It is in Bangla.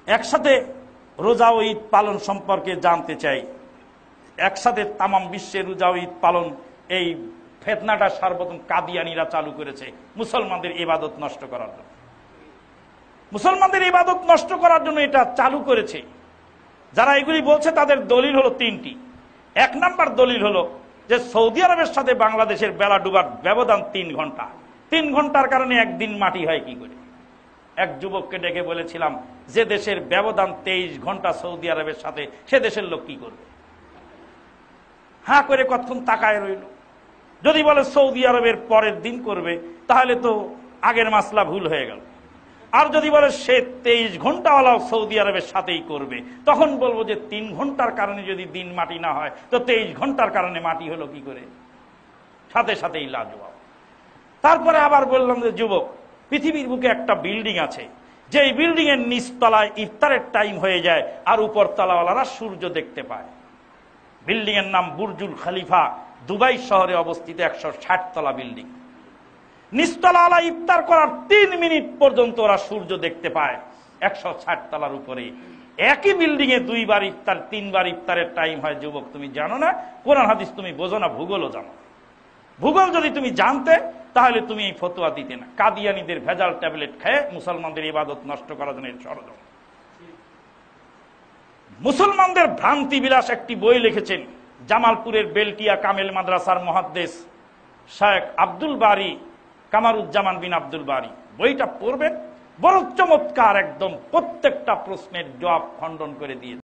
একসাথে রোজা ও ঈদ পালন সম্পর্কে জানতে চাই। একসাথে তামাম বিশ্বের রোজা ও ঈদ পালন, এই ফিতনাটা সর্বপ্রথম কাদিয়ানীরা চালু করেছে মুসলমানদের ইবাদত নষ্ট করার জন্য। মুসলমানদের ইবাদত নষ্ট করার জন্য এটা চালু করেছে। যারা এগুলি বলছে তাদের দলিল হলো তিনটি। এক নাম্বার দলিল হলো যে সৌদি আরবের সাথে বাংলাদেশের বেলা ডুবার ব্যবধান 3 ঘন্টা। 3 ঘন্টার কারণে একদিন মাটি হয় কি করে? এক যুবককে ডেকে বলেছিলাম, যে দেশের ব্যবধান 23 ঘন্টা সৌদি আরবের সাথে, সে দেশের লোক কি করবে? হা করে কতক্ষণ তাকায় রইল। যদি বলে সৌদি আরবের পরের দিন করবে, তাহলে তো আগের মাসলা ভুল হয়ে গেল। আর যদি বলে সে 23 ঘন্টাওয়ালাও সৌদি আরবের সাথেই করবে, তখন বলবো যে 3 ঘন্টার কারণে যদি দিন মাটি না হয়, তো 23 ঘন্টার কারণে মাটি হলো কি করে? সাথে সাথেই লাজবাব। তারপরে আবার বললাম যে যুবক, পৃথিবীর বুকে একটা বিল্ডিং আছে, যে বিল্ডিং এর নিচতলায় ইফতারের টাইম হয়ে যায় আর উপর তলাওয়ালারা সূর্য দেখতে পায়। বিল্ডিং এর নাম বুর্জুল খলিফা, দুবাই শহরে অবস্থিত 160 তলা বিল্ডিং। নিচতলাওয়ালা ইফতার করার 3 মিনিট পর্যন্ত ওরা সূর্য দেখতে পায় 160 তলার উপরে। একই বিল্ডিং এ 2 বার ইফতার, 3 বার ইফতারের টাইম হয়। যুবক, তুমি জানো না? কোরআন হাদিস তুমি বোঝো না, ভূগোলও জানো। ভূগোল যদি তুমি জানতে, তাহলে তুমি এই ফতোয়া দিতে না। কাদিয়ানীদের ভেজাল ট্যাবলেট খেয়ে মুসলমানদের ইবাদত নষ্ট করার জন্য ষড়যন্ত্র। মুসলমানদের ভ্রান্তি বিলাস একটি বই লিখেছেন জামালপুরের বেলটিয়া কামেল মাদ্রাসার মুহাদ্দিস শেখ আব্দুল বারী, কামারুজ্জামান বিন আব্দুল বারী। বইটা পড়বেন, বড় চমৎকার, একদম প্রত্যেকটা প্রশ্নের জবাব খণ্ডন করে দিয়েছে।